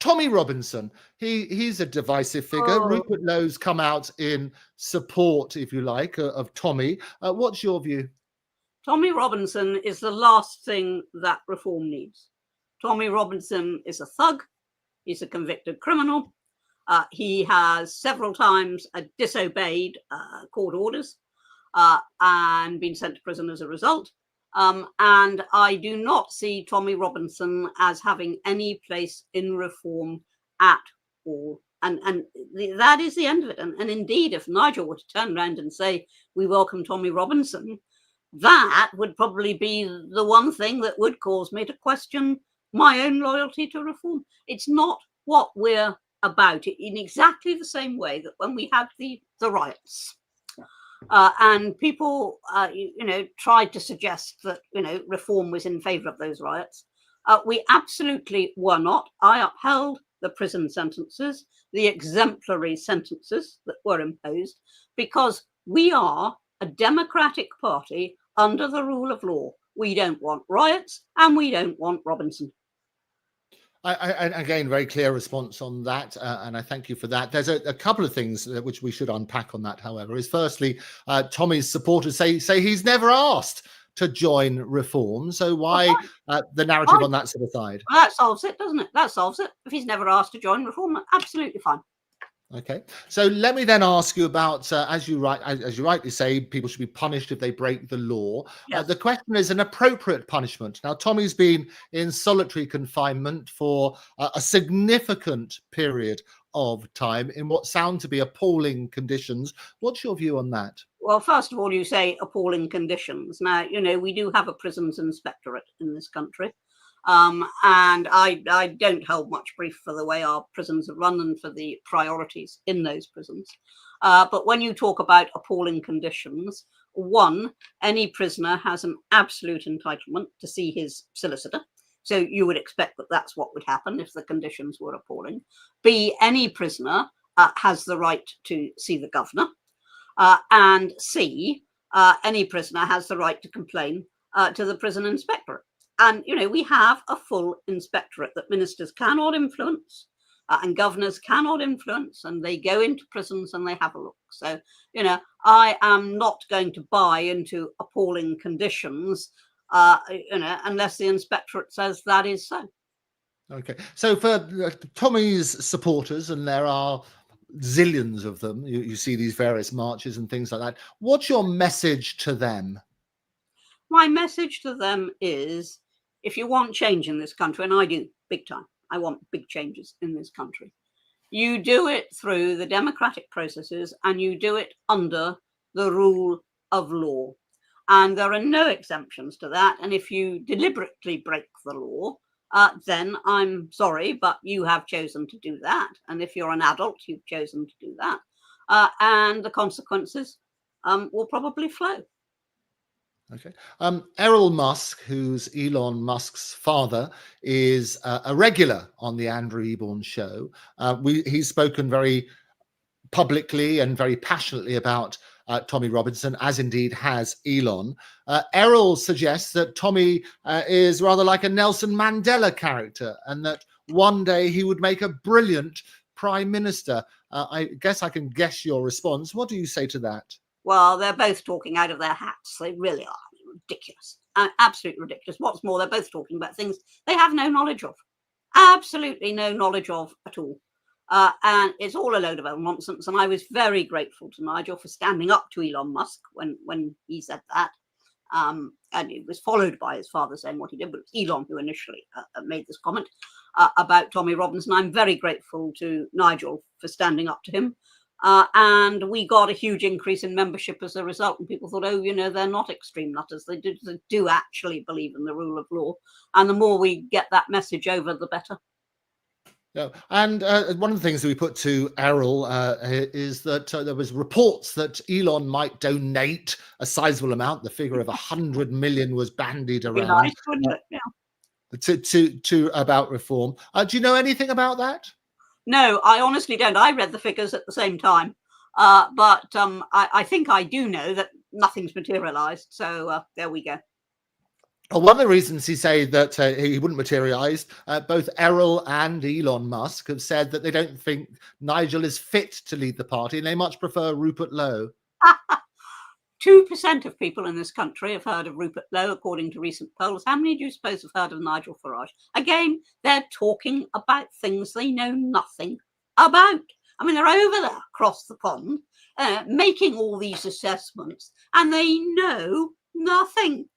Tommy Robinson, he's a divisive figure. Oh. Rupert Lowe's come out in support, if you like, of Tommy. What's your view? Tommy Robinson is the last thing that reform needs. Tommy Robinson is a thug. He's a convicted criminal. He has several times disobeyed court orders and been sent to prison as a result. And I do not see Tommy Robinson as having any place in reform at all. And that is the end of it. And indeed, if Nigel were to turn around and say, we welcome Tommy Robinson, that would probably be the one thing that would cause me to question my own loyalty to reform. It's not what we're about, in exactly the same way that when we had the riots and people, tried to suggest that, reform was in favour of those riots. We absolutely were not. I upheld the prison sentences, the exemplary sentences that were imposed, because we are a democratic party under the rule of law. We don't want riots and we don't want Robinson. Again, very clear response on that, and I thank you for that. There's a couple of things which we should unpack on that, however, is firstly, Tommy's supporters say he's never asked to join reform. So why the narrative on that sort of side? Well, that solves it, doesn't it? That solves it. If he's never asked to join reform, absolutely fine. Okay, so let me then ask you about, as you rightly say, people should be punished if they break the law. Yes. The question is an appropriate punishment. Now, Tommy's been in solitary confinement for a significant period of time in what sound to be appalling conditions. What's your view on that? Well, first of all, you say appalling conditions. Now, we do have a prisons inspectorate in this country. And I don't hold much brief for the way our prisons are run and for the priorities in those prisons. But when you talk about appalling conditions, one, any prisoner has an absolute entitlement to see his solicitor. So you would expect that that's what would happen if the conditions were appalling. B, any prisoner has the right to see the governor. And C, any prisoner has the right to complain to the prison inspectorate. And, we have a full inspectorate that ministers cannot influence and governors cannot influence, and they go into prisons and they have a look. So, I am not going to buy into appalling conditions, unless the inspectorate says that is so. Okay. So for Tommy's supporters, and there are zillions of them, you see these various marches and things like that. What's your message to them? My message to them is, if you want change in this country, and I do big time, I want big changes in this country, you do it through the democratic processes and you do it under the rule of law. And there are no exemptions to that. And if you deliberately break the law, then I'm sorry, but you have chosen to do that. And if you're an adult, you've chosen to do that. And the consequences will probably flow. Okay. Errol Musk, who's Elon Musk's father, is a regular on the Andrew Eborn show. He's spoken very publicly and very passionately about Tommy Robinson, as indeed has Elon. Errol suggests that Tommy is rather like a Nelson Mandela character, and that one day he would make a brilliant prime minister. I guess I can guess your response. What do you say to that? Well, they're both talking out of their hats. They really are. Ridiculous. Absolutely ridiculous. What's more, they're both talking about things they have no knowledge of. Absolutely no knowledge of at all. And it's all a load of old nonsense. And I was very grateful to Nigel for standing up to Elon Musk when he said that. And it was followed by his father saying what he did, but it was Elon who initially made this comment about Tommy Robinson. I'm very grateful to Nigel for standing up to him. And we got a huge increase in membership as a result. And people thought, oh, they're not extreme nutters. They do actually believe in the rule of law. And the more we get that message over, the better. Yeah. And one of the things that we put to Errol is that there was reports that Elon might donate a sizable amount. The figure of 100 million was bandied around. Nice, wouldn't it? Yeah. To about reform. Do you know anything about that? No, I honestly don't. I read the figures at the same time, but I think I do know that nothing's materialised. So there we go. Well, one of the reasons he say that he wouldn't materialise, both Errol and Elon Musk have said that they don't think Nigel is fit to lead the party, and they much prefer Rupert Lowe. 2% of people in this country have heard of Rupert Lowe, according to recent polls. How many do you suppose have heard of Nigel Farage? Again, they're talking about things they know nothing about. I mean, they're over there across the pond, making all these assessments, and they know nothing.